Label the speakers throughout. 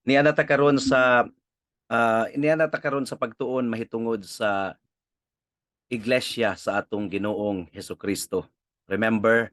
Speaker 1: Niana ta karon sa niana ta karon sa pagtuon mahitungod sa iglesia sa atong Ginoong Hesukristo. Remember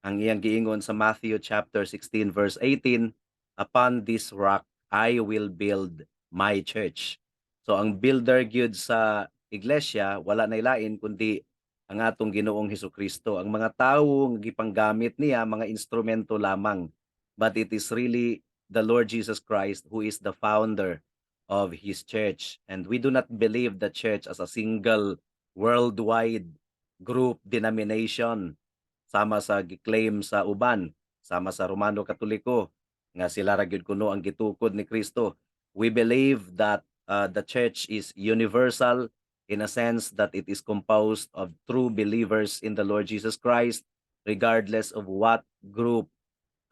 Speaker 1: ang iyang giingon sa Matthew chapter 16 verse 18, "Upon this rock I will build my church." So ang builder gyud sa iglesia wala nay lain kundi ang atong Ginoong Hesukristo. Ang mga tawo nga gipanggamit niya mga instrumento lamang. But it is really the Lord Jesus Christ who is the founder of his church. And we do not believe the church as a single worldwide group denomination sama sa giklaim sa uban, sama sa Romano Katoliko nga sila ra gyud kuno ang gitukod ni Kristo. We believe that the church is universal in a sense that it is composed of true believers in the Lord Jesus Christ regardless of what group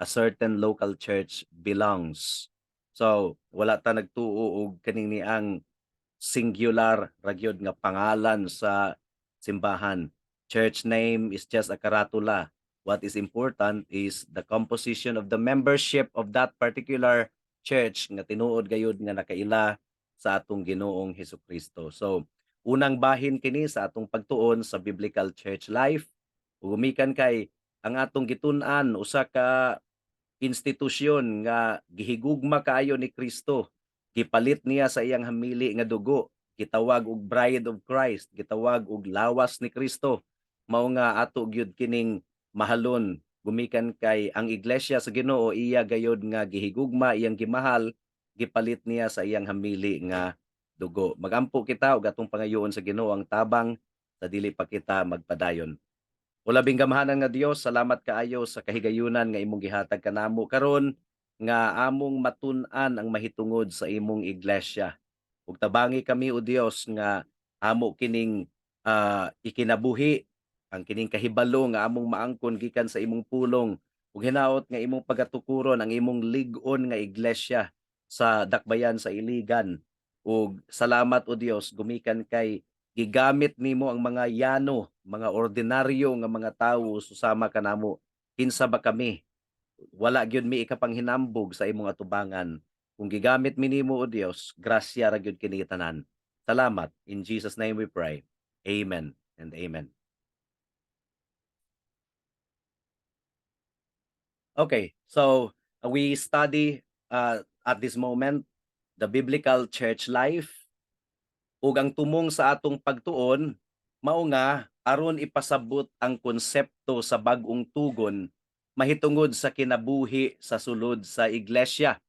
Speaker 1: a certain local church belongs. So, wala ta nagtuo og kanini ang singular ra gyud nga pangalan sa simbahan. Church name is just a karatula. What is important is the composition of the membership of that particular church nga tinuod gayud nga nakaila sa atong Ginoong Hesukristo. So, unang bahin kini sa atong pagtuon sa biblical church life. Ug gumikan kay ang atong gitun-an usa ka institusyon nga gihigugma kaayo ni Kristo. Gipalit niya sa iyang hamili nga dugo. Gitawag og Bride of Christ, gitawag og lawas ni Kristo. Mao nga ato gyud kining mahalon gumikan kay ang iglesia sa Ginoo iya gayod nga gihigugma iyang gimahal, gipalit niya sa iyang hamili nga dugo. Magampo kita og atong pangayoon sa Ginoo ang tabang sa dili pa kita magpadayon. O labing gamahanan nga Dios, salamat kaayo sa kahigayunan nga imong gihatag kanamo karon nga among matun-an ang mahitungod sa imong iglesia. Ug tabangi kami o Dios nga amo kining ikinabuhi ang kining kahibalo nga among maangkon gikan sa imong pulong ug hinaot nga imong pagatukuron ang imong lig-on nga iglesia sa dakbayan sa Iligan. Ug salamat o Dios gumikan kay gigamit nimo ang mga yano, mga ordinaryo nga mga tawo susama kanamo. Kinsa ba kami? Wala gyud mi ikapanghinambog sa imong atubangan. Kung gigamit mi nimo o Dios, grasya ra gyud kini tanan. Salamat. In Jesus name we pray. Amen and amen. Okay, so we study at this moment the biblical church life ug ang tumong sa atong pagtuon mao nga aron ipasabot ang konsepto sa bag-ong tugon mahitungod sa kinabuhi sa sulod sa iglesia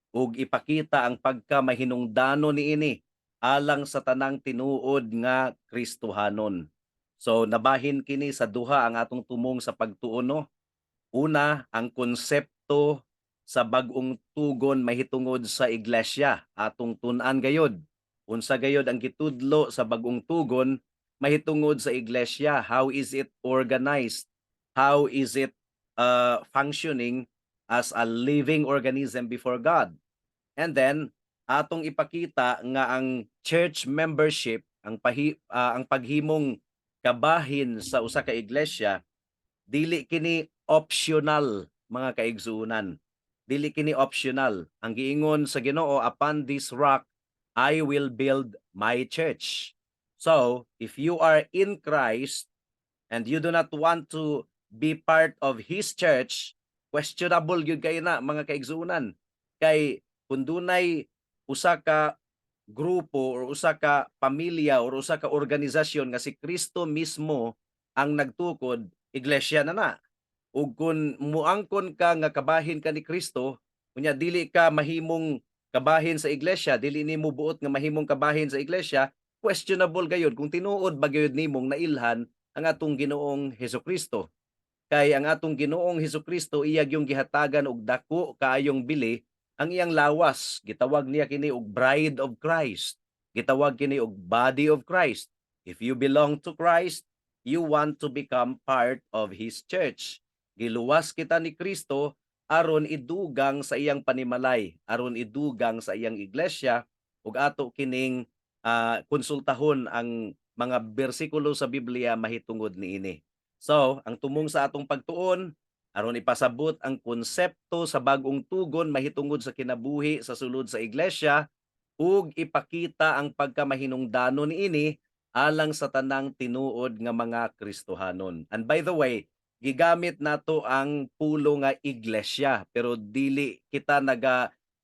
Speaker 1: ug ipakita ang pagkamahinungdanon niini alang sa tanang tinuod nga Kristohanon. So nabahin kini sa duha ang atong tumong sa pagtuon no. Una, ang konsepto sa bag-ong tugon mahitungod sa iglesia atong tun-an gayod. Unsa gayod ang gitudlo sa bag-ong tugon mahitungod sa iglesia? How is it organized? How is it functioning as a living organism before God? And then atong ipakita nga ang church membership, ang paghimong kabahin sa usa ka iglesia dili kini optional mga kaigsuunan. Dili kini optional. Ang giingon sa Ginoo, upon this rock I will build my church. So, if you are in Christ and you do not want to be part of His church, questionable gyud kay na mga kaigsuunan. Kay kung dunay usa ka grupo or usa ka pamilya or usa ka organisasyon nga si Kristo mismo ang nagtukod, iglesia na na. Ug kun muangkon ka nga kabahin ka ni Kristo, unya dili ka mahimong kabahin sa iglesia, dili nimo buot nga mahimong kabahin sa iglesia, questionable gayud kung tinuod ba gayud nimong nailhan ang atong Ginoong Hesukristo. Kay ang atong Ginoong Hesukristo iyag yung gihatagan og dako kaayong bili ang iyang lawas. Gitawag niya kini og Bride of Christ. Gitawag kini og Body of Christ. If you belong to Christ, you want to become part of His church. Giluwas kita ni Kristo aron idugang sa iyang panimalay, aron idugang sa iyang iglesia ug ato kining konsultahon ang mga bersikulo sa Biblia mahitungod niini. So, ang tumong sa atong pagtuon, aron ipasabot ang konsepto sa bagong tugon mahitungod sa kinabuhi sa sulod sa iglesia ug ipakita ang pagkamahinungdanon niini alang sa tanang tinuod nga mga Kristohanon. And by the way, gigamit nato ang pulo nga iglesia pero dili kita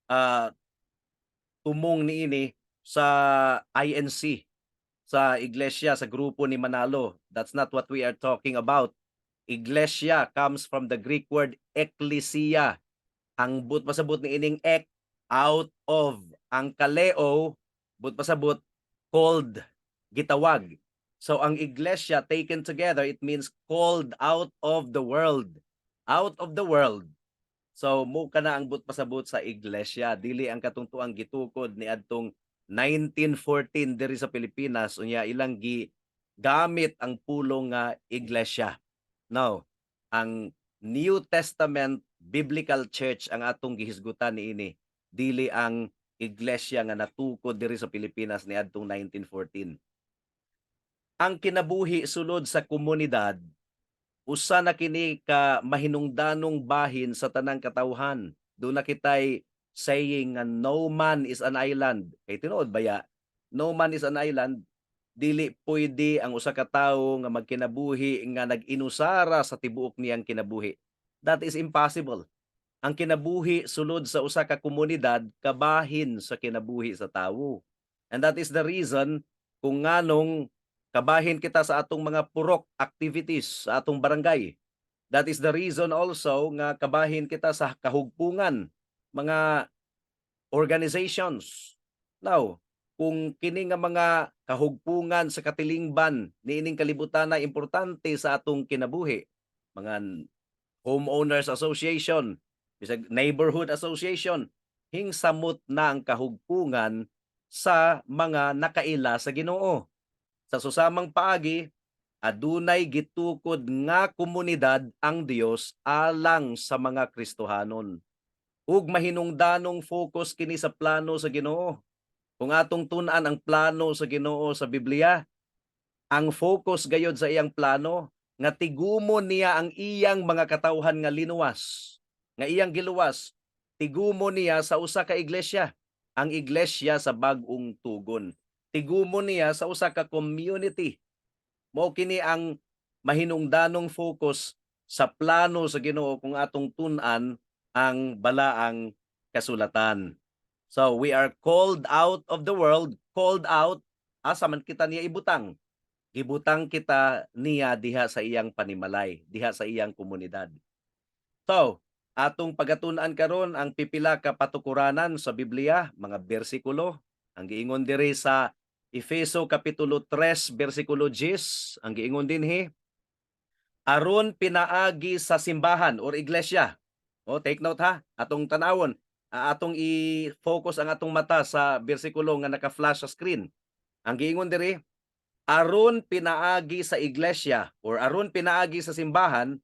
Speaker 1: ah, tumong niini sa INC, sa iglesia, sa grupo ni Manalo. That's not what we are talking about. Iglesia comes from the Greek word ekklesia. Ang but pasabot ni ining ek, out of. Ang kaleo, but pasabot, called, gitawag. So ang iglesia taken together, it means called out of the world. Out of the world. So mo kana ang but pasabot sa iglesia, dili ang katungtuang gitukod ni adtong 1914 diri sa Pilipinas unya ilang gamit ang pulong nga iglesia. Now, ang New Testament Biblical Church ang atong gihisgutan niini, dili ang iglesia nga natukod diri sa Pilipinas niadtong 1914. Ang kinabuhi sulod sa komunidad usa na kini ka mahinungdanong bahin sa tanang katawhan. Doon na kitay saying nga no man is an island. Kay tinuod baya, no man is an island, dili pwede ang usa ka tawo nga magkinabuhi nga nag-inusara sa tibuok niyang kinabuhi. That is impossible. Ang kinabuhi sulod sa usa ka komunidad kabahin sa kinabuhi sa tawo. And that is the reason kung nganong kabahin kita sa atong mga purok activities sa atong barangay. That is the reason also nga kabahin kita sa kahugpungan, mga organizations. Now, kung kini nga mga kahugpungan sa katilingban niining kalibutan na importante sa atong kinabuhi, mga homeowners association, bisag neighborhood association, hingsamot na ang kahugpungan sa mga nakaila sa Ginoo. Sa susamang paagi, adunay gitukod nga komunidad ang Dios alang sa mga Kristohanon. Ug mahinungdanong focus kini sa plano sa Ginoo. Kung atong tun-an ang plano sa Ginoo sa Biblia, ang focus gayod sa iyang plano nga tigumon niya ang iyang mga katawhan nga linuwas, nga iyang giluwas, tigumon niya sa usa ka iglesia, ang iglesia sa bag-ong tugon. Tigumon niya sa usa ka community. Mao kini ang mahinungdanong focus sa plano sa Ginoo kung atong tun-an ang balaang kasulatan. So we are called out of the world, called out, asa man kita niya ibutang. Ibutang kita niya diha sa iyang panimalay, diha sa iyang komunidad. So, atong pagatun-an karon ang pipila ka patukuranan sa Biblia, mga bersikulo. Ang giingon diri sa Efeso kapitulo 3 bersikulo 10, ang giingon dinhi, aron pinaagi sa simbahan or iglesia. O take note ha, atong tanawon, atong i-focus ang atong mata sa bersikulo nga naka-flash sa screen. Ang giingon diri, aron pinaagi sa iglesia or aron pinaagi sa simbahan,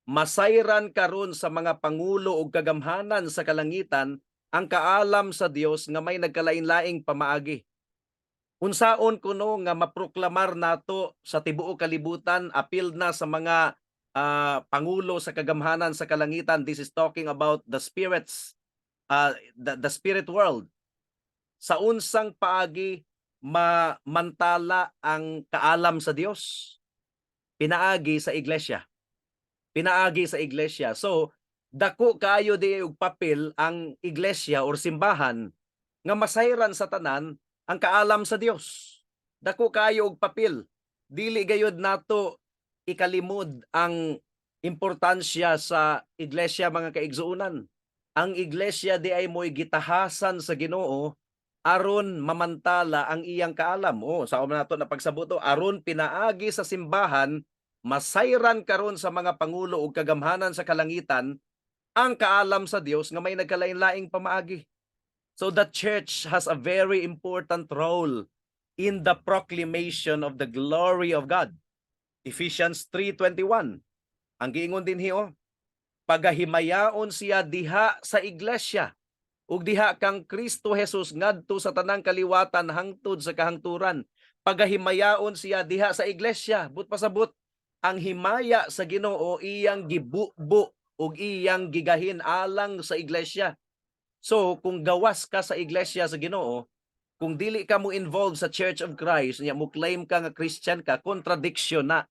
Speaker 1: masayran karon sa mga pangulo ug kagamhanan sa kalangitan ang kaalam sa Dios nga may nagkalain-laing pamaagi. Unsaon kuno nga maproklamar nato sa tibuok kalibutan, apil na sa mga pangulo sa kagamhanan sa kalangitan. This is talking about the spirits, the spirit world. Sa unsang paagi mantala ang kaalam sa Dios? Pinaagi sa iglesia. Pinaagi sa iglesia. So, dako kayo di og papel ang iglesia or simbahan nga masayran sa tanan ang kaalam sa Dios. Dako kayo og papel. Dili gayud nato ikalimod ang importansya sa iglesia, mga kaigsuunan. Ang iglesia di ay mo'y gitahasan sa Ginoo aron mamantala ang iyang kaalam. O, sa nato na pagsabuto, aron pinaagi sa simbahan, masayran karon sa mga pangulo ug kagamhanan sa kalangitan ang kaalam sa Dios nga may nagkalain-laing pamaagi. So the church has a very important role in the proclamation of the glory of God. Ephesians 3:21. Ang giingon din hiyo, pagahimayaon siya diha sa iglesia ug diha kang Kristo Jesus ngadto sa tanang kaliwatan hangtod sa kahangturan. Pagahimayaon siya diha sa iglesia, but pasabot ang himaya sa Ginoo iyang gibubo ug iyang gigahin alang sa iglesia. So kung gawas ka sa iglesia sa Ginoo, kung dili ka mo involved sa Church of Christ, nya mo claim ka nga Christian ka, contradiction na.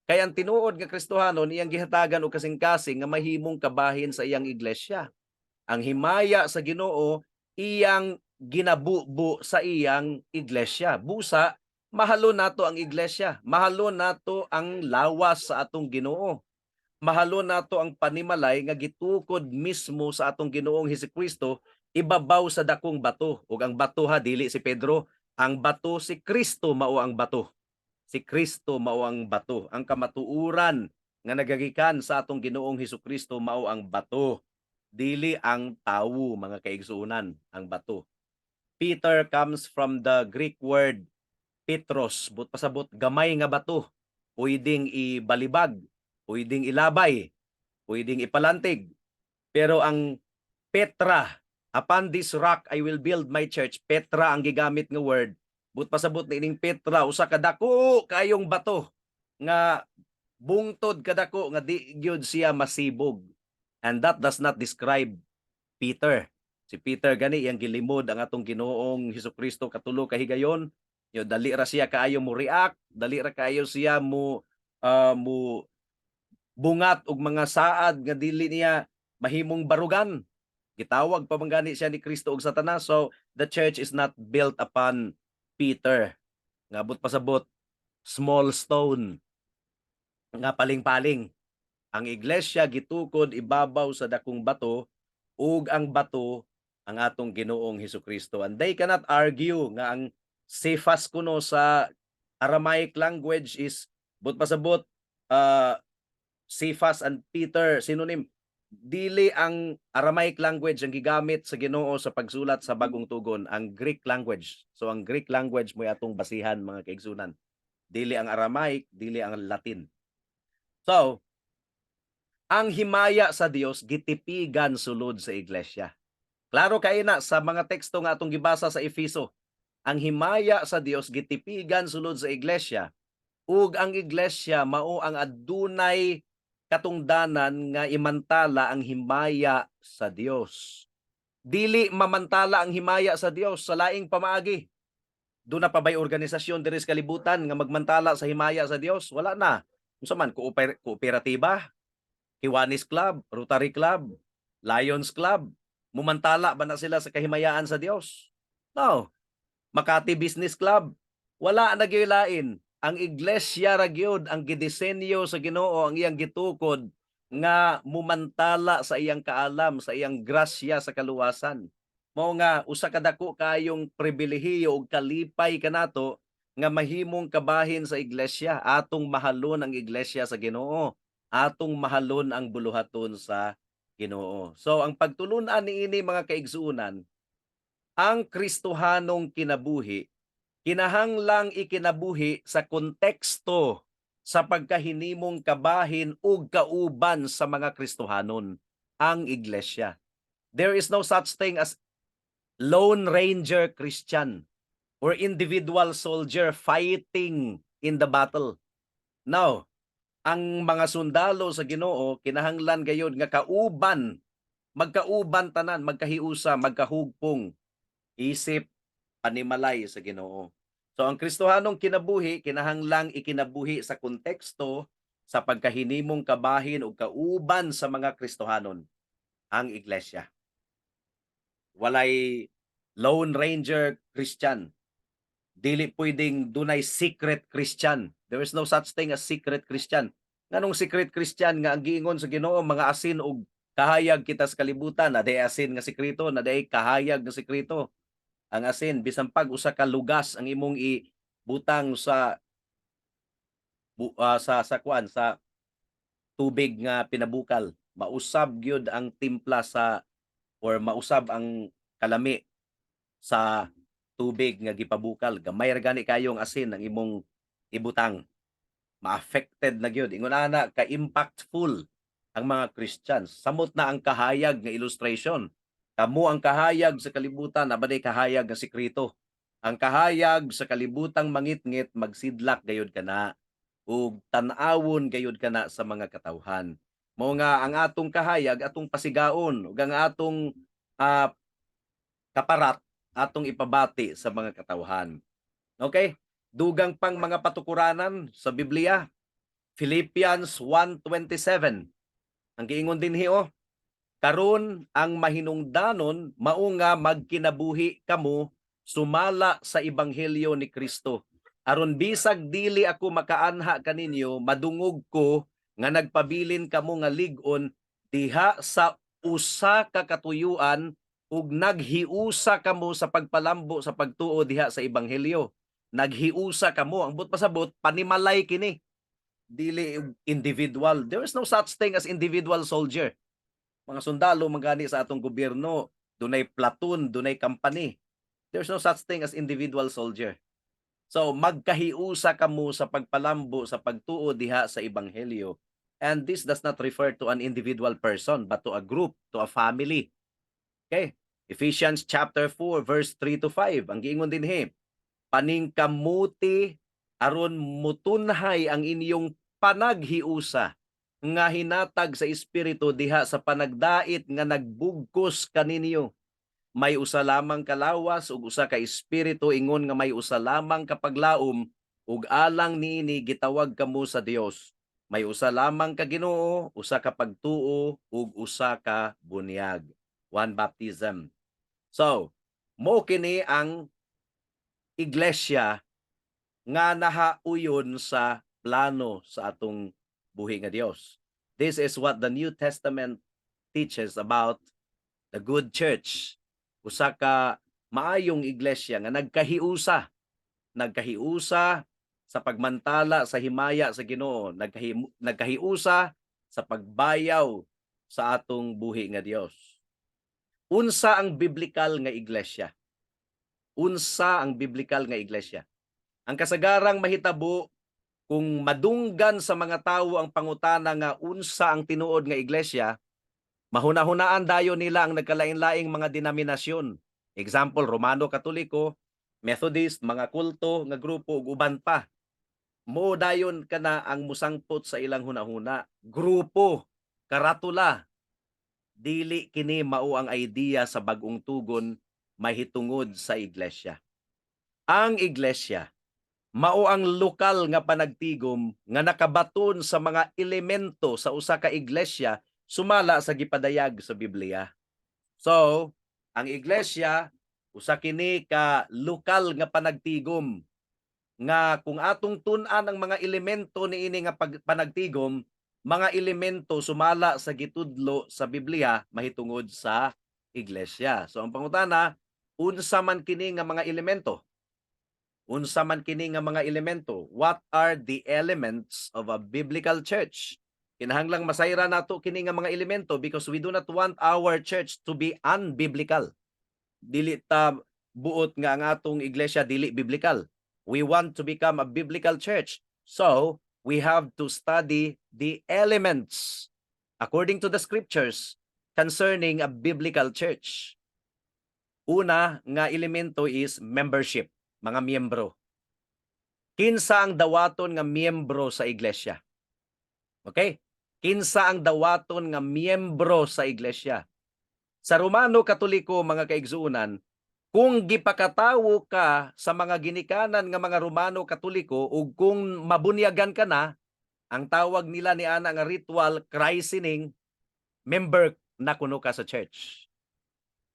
Speaker 1: Kaya ang tinuod nga Kristohanon iyang gihatagan og kasing-kasing nga mahimong kabahin sa iyang iglesia. Ang himaya sa Ginoo iyang ginabubo sa iyang iglesia. Busa, mahalo nato ang iglesia, mahalo nato ang lawas sa atong Ginoo. Mahalo nato ang panimalay nga gitukod mismo sa atong Ginoong Hesukristo ibabaw sa dakong bato. Ug ang bato ha dili si Pedro, ang bato si Kristo mao ang bato. Si Kristo mao ang bato. Ang kamatuoran nga nagagikan sa atong Ginoong Hesukristo mao ang bato. Dili ang tawo, mga kaigsuonan, ang bato. Peter comes from the Greek word Petros, but pasabot gamay nga bato. Pwedeng ibalibag, pwedeng ilabay, pwedeng ipalantig. Pero ang Petra, upon this rock I will build my church. Petra ang gigamit nga word. But pasabot ni ining Petra, usa ka dako kayong bato nga bungtod kadako nga di gyud siya masibog. And that does not describe Peter. Si Peter gani iyang gilimod ang atong Ginoong Hesukristo katulo ka higayon. Yo dali ra siya kaayo mo react, dali ra kaayo siya mo bungat og mga saad nga dili niya mahimong barugan. Gitawag pa man gani siya ni Kristo og Satanas. So the church is not built upon Peter. Ngabot pasabot small stone nga paling-paling. Ang iglesia gitukod ibabaw sa dakong bato ug ang bato ang atong Ginoong Hesukristo. And they cannot argue nga ang Cephas kuno sa Aramaic language is but pasabot Cephas and Peter synonym. Dili ang Aramaic language ang gigamit sa Ginoo sa pagsulat sa Bagong Tugon, ang Greek language. So ang Greek language mo atong basihan, mga kaigsunan. Dili ang Aramaic, dili ang Latin. So ang himaya sa Dios gitipigan sulod sa iglesia. Klaro kay na sa mga teksto nga atong gibasa sa Efeso. Ang himaya sa Dios gitipigan sulod sa iglesia ug ang iglesia mao ang adunay katungdanan nga imantala ang himaya sa Dios. Dili mamantala ang himaya sa Dios sa laing pamaagi. Doon na pa ba'y organisasyon diri sa kalibutan nga magmantala sa himaya sa Dios? Wala na. Unsa man kooperatiba, Kiwanis Club, Rotary Club, Lions Club, mumantala ba na sila sa kahimayaan sa Dios? No. Makati Business Club, wala na gyud lain. Ang iglesia ra gyud ang gidisenyo sa Ginoo, ang iyang gitukod nga mumantala sa iyang kaalam, sa iyang grasya sa kaluwasan. Mao nga usa ka dako kayong pribilehiyo ug kalipay kanato nga mahimong kabahin sa iglesia, atong mahalon ang iglesia sa Ginoo, atong mahalon ang buluhaton sa Ginoo. So ang pagtulun-an niini, mga kaigsuonan, ang Kristohanong kinabuhi kinahanglang ikinabuhi sa konteksto sa pagkahinimong kabahin ug kauban sa mga Kristohanon, ang iglesia. There is no such thing as Lone Ranger Christian or individual soldier fighting in the battle. Now, ang mga sundalo sa Ginoo kinahanglan gayud nga kauban, magkauban tanan, magkahiusa, magkahugpong isip, panimalay sa Ginoo. So ang Kristohanong kinabuhi kinahanglang ikinabuhi sa konteksto sa pagkahinimong kabahin ug kauban sa mga Kristohanon, ang iglesia. Walay Lone Ranger Christian. Dili pwedeng dunay secret Christian. There is no such thing as secret Christian. Nganong secret Christian nga ang giingon sa Ginoo mga asin ug kahayag kita sa kalibutan, na day asin nga sekreto, na day kahayag nga sekreto. Ang asin bisan pag usa ka lugas ang imong ibutang sa sa tubig nga pinabukal, mausab gyud ang timpla sa or mausab ang kalami sa tubig nga gipabukal. Gamay ra gani kayong asin ang imong ibutang, ma-affected na gyud. Ingon ana ka impactful ang mga Christians. Samot na ang kahayag nga illustration. Kamo ang kahayag sa kalibutan, abaday kahayag nga sekreto. Ang kahayag sa kalibutang mangitngit magsidlak gayud kana ug tan-awon gayud kana sa mga katawhan. Mao nga ang atong kahayag atong pasigaon ug ang atong ah, kaparat atong ipabati sa mga katawhan. Okay? Dugang pang mga patukuranan sa Biblia, Philippians 1:27. Ang giingon dinhi karon ang mahinungdanon mao nga magkinabuhi kamo sumala sa ebanghelyo ni Kristo. Aron bisag dili ako makaanha kaninyo, madungog ko nga nagpabilin kamo nga lig-on diha sa usa ka katuyuan ug naghiusa kamo sa pagpalambo sa pagtuo diha sa ebanghelyo. Naghiusa kamo, ang but pasabot panimalay kini, dili individual. There is no such thing as individual soldier. Mga sundalo magani sa atong gobyerno, dunay platoon, dunay company. There's no such thing as individual soldier. So magkahiusa kamo sa pagpalambo sa pagtuo diha sa ebanghelyo. And this does not refer to an individual person but to a group, to a family. Okay? Ephesians chapter 4 verse 3 to 5. Ang giingon dinhi, paningkamuti aron mutunhay ang inyong panaghiusa nga hinatag sa espiritu diha sa panagdait nga nagbugkos kaninyo. May usa lamang kalawas ug usa ka espiritu, ingon nga may usa lamang kapaglaom ug alang niini gitawag kamo sa Dios. May usa lamang ka Ginoo, usa ka pagtuo ug usa ka bunyag. One baptism. So, mo kini ang iglesia nga nahauyon sa plano sa atong buhi nga Dios. This is what the New Testament teaches about the good church. Usa ka maayong iglesia nga nagkahiusa sa pagmantala sa himaya sa Ginoo, nagkahiusa sa pagbayaw sa atong buhi nga Dios. Unsa ang biblikal nga iglesia? Unsa ang biblikal nga iglesia? Ang kasagarang mahitabo kung madunggan sa mga tawo ang pangutana nga unsa ang tinuod nga iglesia, mahuna-hunaan dayon nila ang nagkalain-laing mga denominasyon. Example, Romano Katoliko, Methodist, mga kulto nga grupo ug uban pa. Mo dayon kana ang musangpot sa ilang hunahuna. Grupo, karatula, dili kini mao ang idea sa bag-ong tugon mahitungod sa iglesia. Ang iglesia mao ang lokal nga panagtigom nga nakabaton sa mga elemento sa usa ka iglesia sumala sa gipadayag sa Biblia. So, ang iglesia usa kini ka lokal nga panagtigom nga kung atong tun-an ang mga elemento niini nga panagtigom, mga elemento sumala sa gitudlo sa Biblia mahitungod sa iglesia. So ang pangutana, unsa man kini nga mga elemento? Unsa man kini nga mga elemento? What are the elements of a biblical church? Kinahanglang masayra nato kini nga mga elemento because we do not want our church to be unbiblical. Dili ta buot nga ang atong iglesia dili biblical. We want to become a biblical church. So, we have to study the elements according to the scriptures concerning a biblical church. Una nga elemento is membership, mga miyembro. Kinsa ang dawaton nga miyembro sa iglesia? Okay? Kinsa ang dawaton nga miyembro sa iglesia? Sa Romano Katoliko, mga kaigsuunan, kung gipakatawo ka sa mga ginikanan nga mga Romano Katoliko ug kung mabunyagan ka na, ang tawag nila ni ana nga ritual christening, member na kuno ka sa church.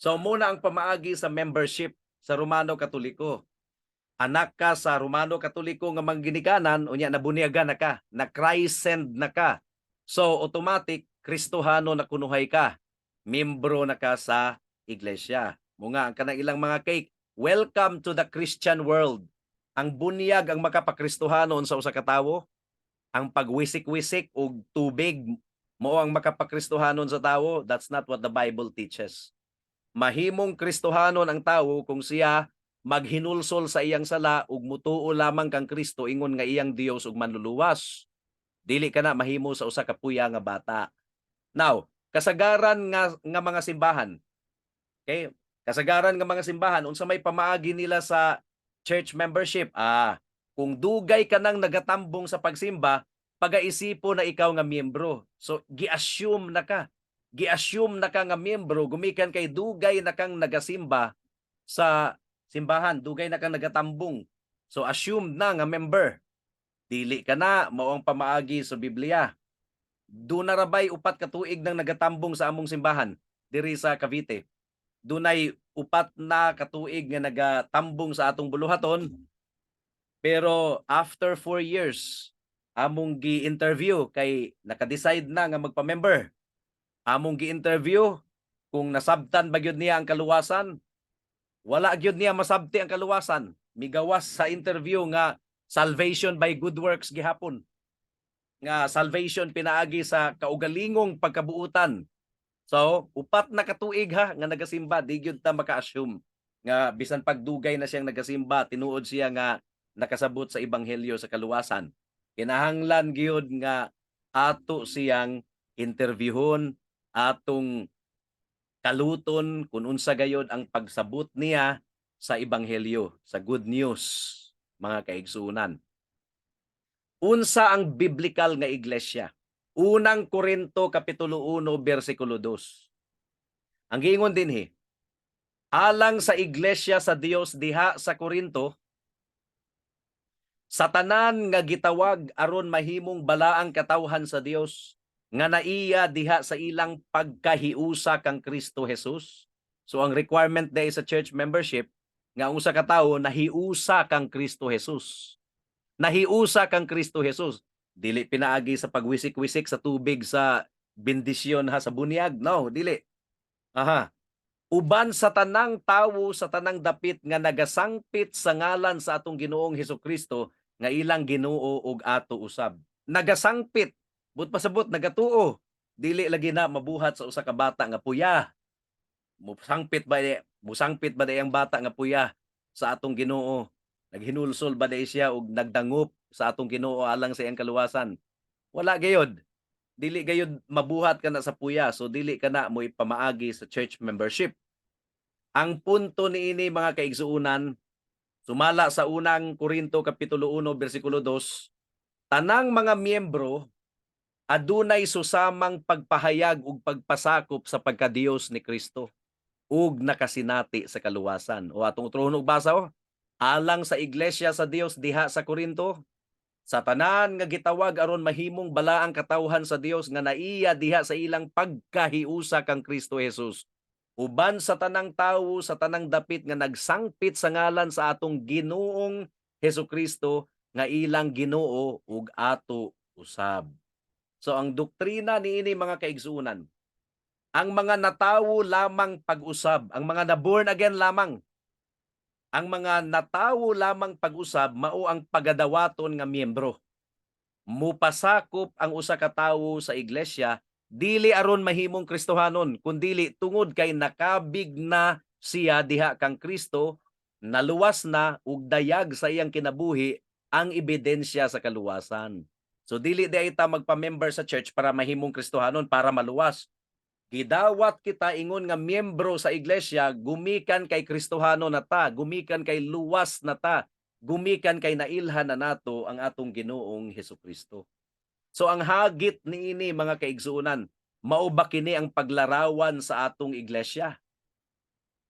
Speaker 1: So muna ang pamaagi sa membership sa Romano Katoliko. Anak ka sa Romano Katoliko nga mga ginikanan, unya nabunyagan na ka, na-christened na ka. So automatic Kristohano na kunuhay ka. Membro na ka sa iglesia. Mga ang kanang ilang mga cake, welcome to the Christian world. Ang bunyag ang makapakristohanon sa usa ka tawo, ang pagwisik-wisik og tubig mao ang makapakristohanon sa tawo. That's not what the Bible teaches. Mahimong kristohanon ang tawo kung siya maghinulsol sa iyang sala ug mutuo lamang kang Kristo ingon nga iyang Dios ug manluluwas. Dili kana mahimo sa usa ka puya nga bata. Now, kasagaran nga mga simbahan. Okay? Kasagaran nga mga simbahan unsa may pamaagi nila sa church membership? Kung dugay ka nang nagatambong sa pagsimba, pagaisipo na ikaw nga miyembro. So gi-assume na ka. Gi-assume na ka nga miyembro gumikan kay dugay na kang nagasimba sa simbahan, dugay na kang nagatambong. So assumed na nga member. Dili ka na mao ang pamaagi sa Biblia. Duna rabay upat ka tuig nang nagatambong sa among simbahan diri sa Cavite. Dunay upat na katuig nga nagatambong sa atong buluhaton. Pero after 4 years, among gi-interview kay naka-decide na nga magpa-member. Among gi-interview kung nasabtan ba gyud niya ang kaluwasan. Wala gyud niya masabti ang kaluwasan. Migawas sa interview nga salvation by good works gihapon. Nga salvation pinaagi sa kaugalingong pagkabuutan. So, upat na katuig ha nga nagasimba, di gyud ta maka-assume nga bisan pagdugay na siyang nagasimba, tinuod siya nga nakasabot sa ebanghelyo sa kaluwasan. Kinahanglan gyud nga ato siyang interviewon, atong kaluton kung unsa gayod ang pagsabot niya sa ebanghelyo, sa good news, mga kaigsunan. Unsa ang biblical nga iglesia? Unang Korinto kapitulo 1 bersikulo 2. Ang giingon dinhi, alang sa iglesia sa Dios diha sa Korinto, sa tanan nga gitawag aron mahimong balaang katawhan sa Dios, nga naiya diha sa ilang pagkahiusa kang Kristo Jesus. So ang requirement day sa church membership, nga usa ka tawo nahiusa kang Kristo Jesus. Nahiusa kang Kristo Jesus. Dili pinaagi sa pagwisik-wisik sa tubig sa bendisyon ha sa bunyag. No, dili. Aha. Uban sa tanang tawo sa tanang dapit nga nagasangpit sa ngalan sa atong Ginoong Hesukristo nga ilang Ginoo ug ato usab. Nagasangpit, but pasabot nagatuo. Dili lagi na mabuhat sa usa ka bata nga puya. Musangpit ba ang bata nga puya sa atong Ginoo? Naghinulsol ba siya ug nagdangup sa atong Ginoo alang sa iyang kaluwasan? Wala gayud. Dili gayud mabuhat ka na sa puya, so dili ka na mo ipamaagi sa church membership. Ang punto niini mga kaigsuunan, sumala sa unang Korinto kapitulo 1 bersikulo 2, tanang mga miyembro adunay susamang pagpahayag ug pagpasakop sa pagkadiyos ni Kristo ug nakasinati sa kaluwasan. O atong utrohon og basa alang sa iglesia sa Dios diha sa Korinto, sa tanan nga gitawag aron mahimong balaang katawhan sa Dios nga naiya diha sa ilang pagkahiusa kang Kristo Jesus. Uban sa tanang tawo sa tanang dapit nga nagsangpit sa ngalan sa atong Ginoong Hesukristo nga ilang Ginoo ug ato usab. So ang doktrina niini mga kaigsuunan, ang mga natawo lamang pag-usab, ang mga na-born again lamang, ang mga natawo lamang pag-usab mao ang pagadawaton nga miyembro. Mupasakop ang usa ka tawo sa iglesia dili aron mahimong Kristohanon, kundili tungod kay nakabig na siya diha kang Kristo, naluwas na ug dayag sa iyang kinabuhi ang ebidensya sa kaluwasan. So dili di ta magpa-member sa church para mahimong Kristohanon, para maluwas. Gidawat kita ingon nga miyembro sa iglesia, gumikan kay Kristohano na ta, gumikan kay luwas na ta, gumikan kay nailhan na nato ang atong Ginoong Hesukristo. So ang hagit niini mga kaigsuunan, mao ba kini ang paglarawan sa atong iglesia?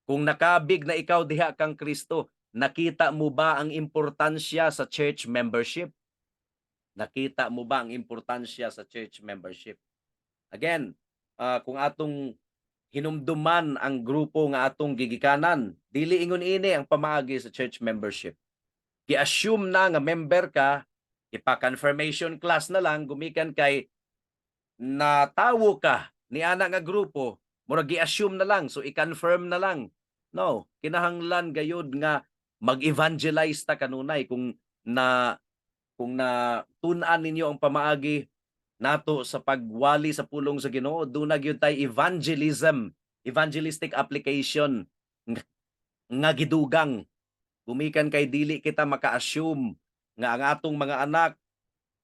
Speaker 1: Kung nakabig na ikaw diha kang Kristo, nakita mo ba ang importansya sa church membership? Nakita mo ba ang importansya sa church membership? Again, kung atong hinumduman ang grupo nga atong gigikanan, dili ingon ini ang pamaagi sa church membership. Gi-assume na nga member ka, ipa-confirmation class na lang, gumikan kay natawo ka ni ana nga grupo, mura gi-assume na lang, so i-confirm na lang. No, kinahanglan gayud nga mag-evangelize ta kanunay kung tun-an ninyo ang pamaagi nato sa pagwali sa pulong sa Ginoo, duna gyud tay evangelistic application nga gidugang. Gumikan kay dili kita maka-assume nga ang atong mga anak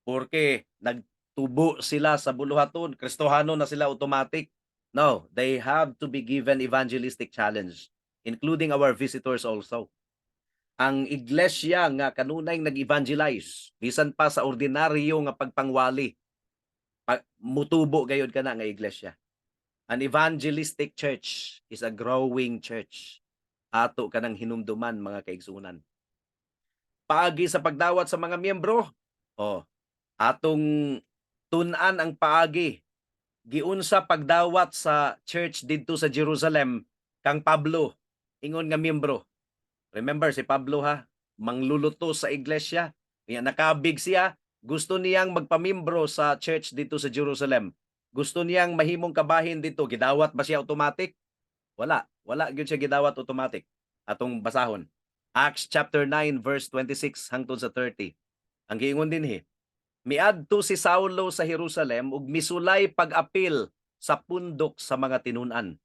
Speaker 1: porke nagtubo sila sa buluhaton, Kristohano na sila automatic. No, they have to be given evangelistic challenge, including our visitors also. ang iglesia nga kanunay nag-evangelize bisan pa sa ordinaryo nga pagpangwali, mutubo gayud kana nga iglesia. An evangelistic church is a growing church. Ato kanang hinumduman mga kaigsunan. Paagi sa pagdawat sa mga miyembro, oh, atong tun-an ang paagi giunsa pagdawat sa church didto sa Jerusalem kang Pablo ingon nga miyembro. Remember si Pablo ha, mangluluto sa iglesia, niya nakabig siya, gusto niyang magpamiyembro sa church dito sa Jerusalem. Gusto niyang mahimong kabahin dito, gidawat ba siya automatic? Wala gyud siya gidawat automatic. Atong basahon. Acts chapter 9 verse 26 hangtod sa 30. Ang giingon dinhi, miadto si Saulo sa Jerusalem ug misulay pag-apil sa pundok sa mga tinun-an.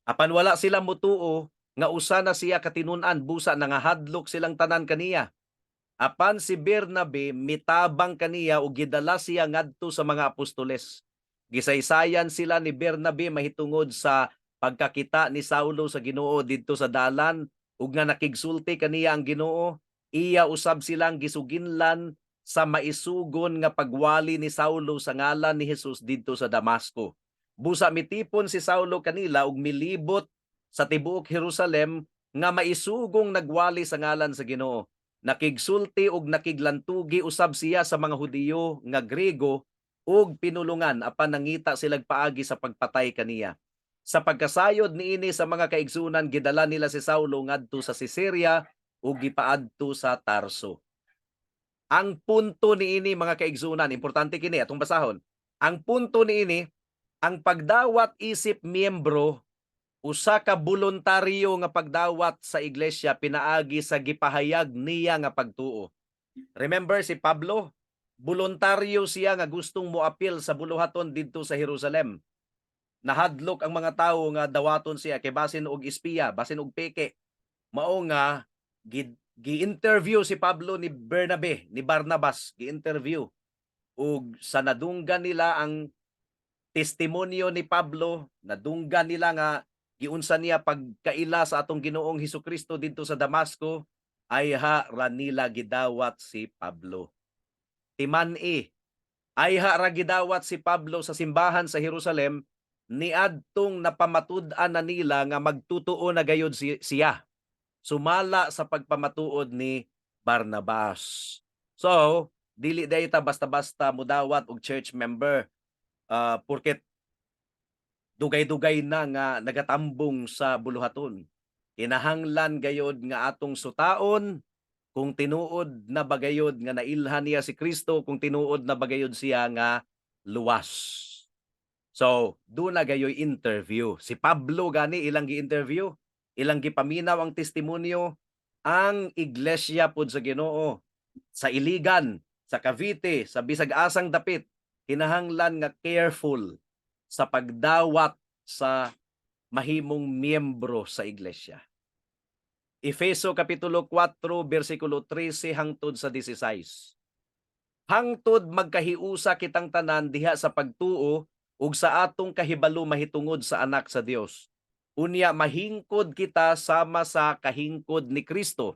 Speaker 1: Apan wala sila mutuo nga usa na siya katinun-an, busa nangahadlok silang tanan kaniya. Apan si Bernabe mitabang kaniya ug gidala siya ngadto sa mga apostoles. Gisaysayan sila ni Bernabe mahitungod sa pagkakita ni Saulo sa Ginoo didto sa dalan ug nga nakigsulti kaniya ang Ginoo. Iya usab silang gisuginlan sa maisugon nga pagwali ni Saulo sa ngalan ni Hesus didto sa Damasco. Busa mitipon si Saulo kanila ug milibot sa tibuok Jerusalem nga maisugong nagwali sa ngalan sa Ginoo. Nakigsulti ug nakiglantugi usab siya sa mga Hudiyo nga Grego ug pinulungan apan nangita silang paagi sa pagpatay kaniya. Sa pagkasayod niini sa mga kaigsunan, gidala nila si Saulo ngadto sa Caesarea ug gipaadto sa Tarso. Ang punto niini mga kaigsunan, importante kini atong basahon. Ang punto niini, ang pagdawat isip miyembro usa ka voluntaryo nga pagdawat sa iglesia pinaagi sa gipahayag niya nga pagtuo. Remember si Pablo, voluntaryo siya nga gustong moapil sa buluhaton didto sa Jerusalem. Nahadlok ang mga tawo nga dawaton siya kay basin og espiya, basin og peke. Mao nga gi-interview si Pablo ni Bernabe, ni Barnabas, gi-interview. Ug sa nadunggan nila ang testimonyo ni Pablo, nadunggan nila nga giunsa niya pagkaila sa atong Ginoong Hesukristo didto sa Damasco, ay ra nila gidawat si Pablo. Timan-i, ay ra gidawat si Pablo sa simbahan sa Jerusalem niadtong napamatud-an na nila nga magtutuo na gayud siya. Sumala sa pagpamatuod ni Barnabas. So, dili dayta basta-basta mudawat og church member porket dugay-dugay na nga nagatambong sa buluhaton. Kinahanglan gayod nga atong sutaon kung tinuod na bagayod nga nailhan niya si Kristo, kung tinuod na bagayod siya nga luwas. So, doon na gayoy interview. Si Pablo gani ilang gi-interview, ilang gipaminaw ang testimonyo, ang iglesia pod sa Ginoo sa Iligan, sa Cavite, sa bisag asang dapit, kinahanglan nga careful sa pagdawat sa mahimong miyembro sa iglesia. Efeso kapitulo 4 bersikulo 13 hangtod sa 16. Hangtod magkahiusa kitang tanan diha sa pagtuo ug sa atong kahibalo mahitungod sa anak sa Dios. Unya mahingkod kita sama sa kahingkod ni Kristo.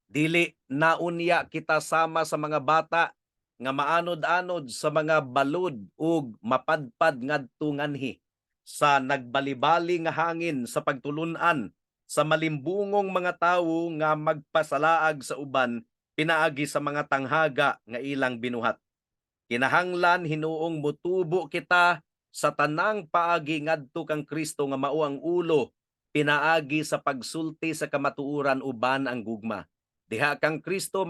Speaker 1: Dili na unya kita sama sa mga bata nga maanod-anod sa mga balod ug mapadpad ngadto nganhi sa nagbalibali nga hangin sa pagtulun-an sa malimbungong mga tawo nga magpasalaag sa uban pinaagi sa mga tanghaga nga ilang binuhat. Kinahanglan hinuong mutubo kita sa tanang paagi ngadto kang Kristo nga mao ang ulo pinaagi sa pagsulti sa kamatuoran uban ang gugma. Diha kang Kristo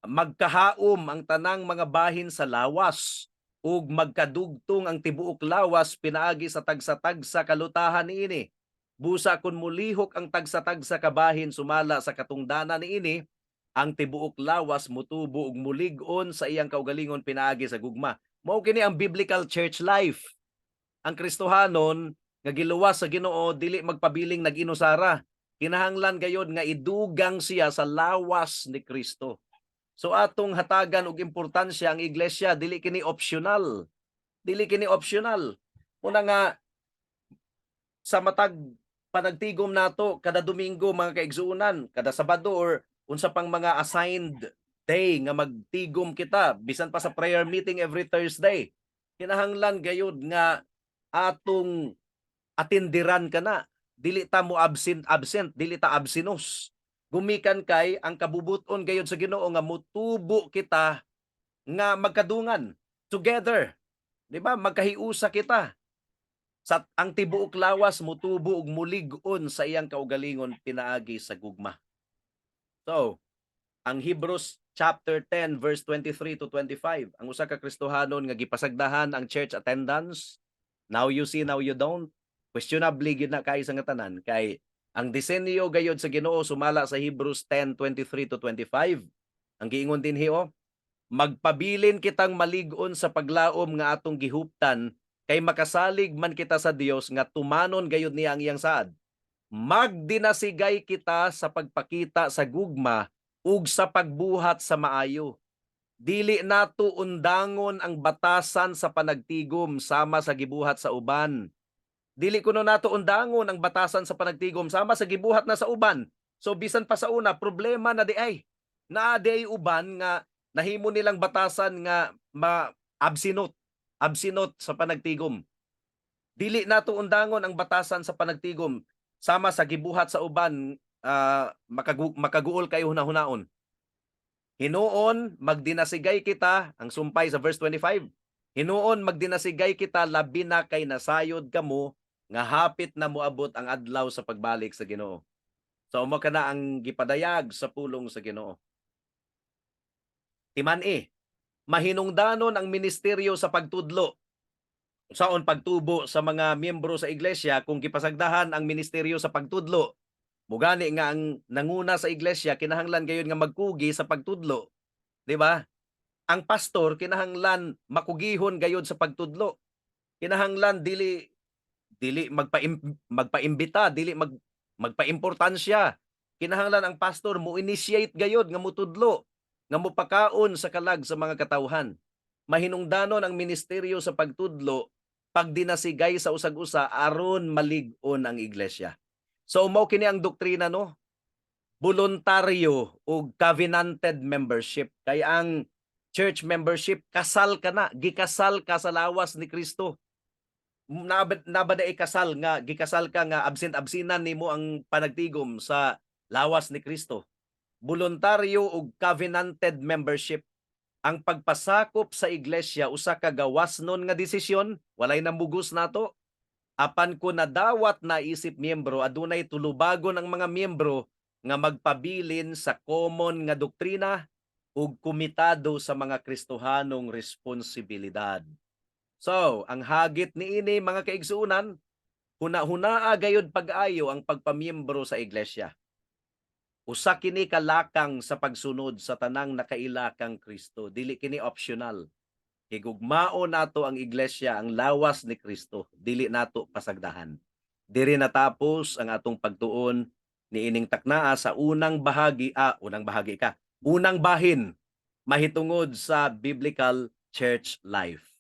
Speaker 1: magkahaom ang tanang mga bahin sa lawas ug magkadugtong ang tibuok lawas pinaagi sa tagsa-tagsa kalutahan niini. Busa kun mulihok ang tagsa-tagsa kabahin sumala sa katungdanan niini, ang tibuok lawas mutubo ug mulig-on sa iyang kaugalingon pinaagi sa gugma. Mao kini ang biblical church life. Ang Kristohanon nga giluwas sa Ginoo dili magpabiling nag-inusara. Kinahanglan gayod nga idugang siya sa lawas ni Kristo. So atong hatagan og importansya ang iglesia, dili kini optional. Dili kini optional. Una nga sa matag panagtigom nato kada Domingo mga kaigsuonan, kada Sabado or unsa pang mga assigned day nga magtigom kita bisan pa sa prayer meeting every Thursday. Kinahanglan gayud nga atong atindiran kana. Dili ta mo absent, dili ta absinos. Gumikan kay ang kabubuton gayud sa Ginoo nga mutubo kita nga magkadungan together, 'di ba? Magkahiusa kita. Sa ang tibuok lawas mutubo ug mulig-on sa iyang kaugalingon pinaagi sa gugma. So, ang Hebrews chapter 10 verse 23 to 25, ang usa ka Kristohanon nga gipasagdahan ang church attendance. Now you see, now you don't. Questionably gid na kay sa nga tanan kay ang disenyo gayud sa Ginoo sumala sa Hebrews 10:23 to 25. Ang giingon dinhi magpabilin kitang malig-on sa paglaom nga atong gihuptan kay makasalig man kita sa Dios nga tumanon gayud niya ang iyang saad. Magdinasigay kita sa pagpakita sa gugma ug sa pagbuhat sa maayo. Dili nato undangon ang batasan sa panagtigom sama sa gibuhat sa uban. Dili kuno nato undangon ang batasan sa panagtigom sama sa gibuhat na sa uban. So bisan pa sa una problema na di ay. Naa di ay uban nga nahimo nilang batasan nga absinot sa panagtigom. Dili nato undangon ang batasan sa panagtigom sama sa gibuhat sa uban, makaguol kayo hunahunaon. Hinuon magdinasigay kita, ang sumpay sa verse 25. Hinuon magdinasigay kita labi na kay nasayod kamo nga hapit na moabot ang adlaw sa pagbalik sa Ginoo. So mo kana ang gipadayag sa pulong sa Ginoo. Timan-i, mahinungdanon ang ministeryo sa pagtudlo. Saon pagtubo sa mga miyembro sa iglesia kung gipasagdahan ang ministeryo sa pagtudlo. Mugani nga ang nanguna sa iglesia kinahanglan gayud nga magkugi sa pagtudlo, di ba? Ang pastor kinahanglan makugihon gayud sa pagtudlo. Kinahanglan dili dili magpaimbita, dili magpaimportansya. Kinahanglan ang pastor mo initiate gayud nga mutudlo, nga mopakaon sa kalag sa mga katawhan. Mahinungdanon ang ministeryo sa pagtudlo pagdinasigay sa usag-usa aron malig-on ang iglesia. So mao kini ang doktrina no, voluntaryo ug covenanted membership. Kay ang church membership kasal ka na, gikasal ka sa lawas ni Kristo. Nabada kasal nga gikasal ka nga absent-absinan nimo ang panagtigom sa lawas ni Kristo. Voluntaryo ug covenanted membership. Ang pagpasakop sa iglesia usa ka gawasnon nga desisyon, walay namugos nato. Apan ko nadawat na isip miyembro adunay tulubagon ang mga miyembro nga magpabilin sa common nga doktrina ug komitado sa mga Kristohanong responsibilidad. So, ang hagit niini mga kaigsuonan, huna-hunaa gayud pag-ayo ang pagpamiyembro sa iglesia. Usa kini kalakang sa pagsunod sa tanang nakailakang Kristo. Dili kini optional. Higugmao nato ang iglesia, ang lawas ni Kristo. Dili nato pasagdahan. Diri natapos ang atong pagtuon niining taknaa sa unang bahagi unang bahin mahitungod sa biblical church life.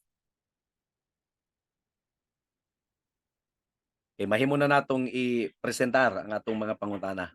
Speaker 1: Mahimo na natong i-presentar ang atong mga pangutana.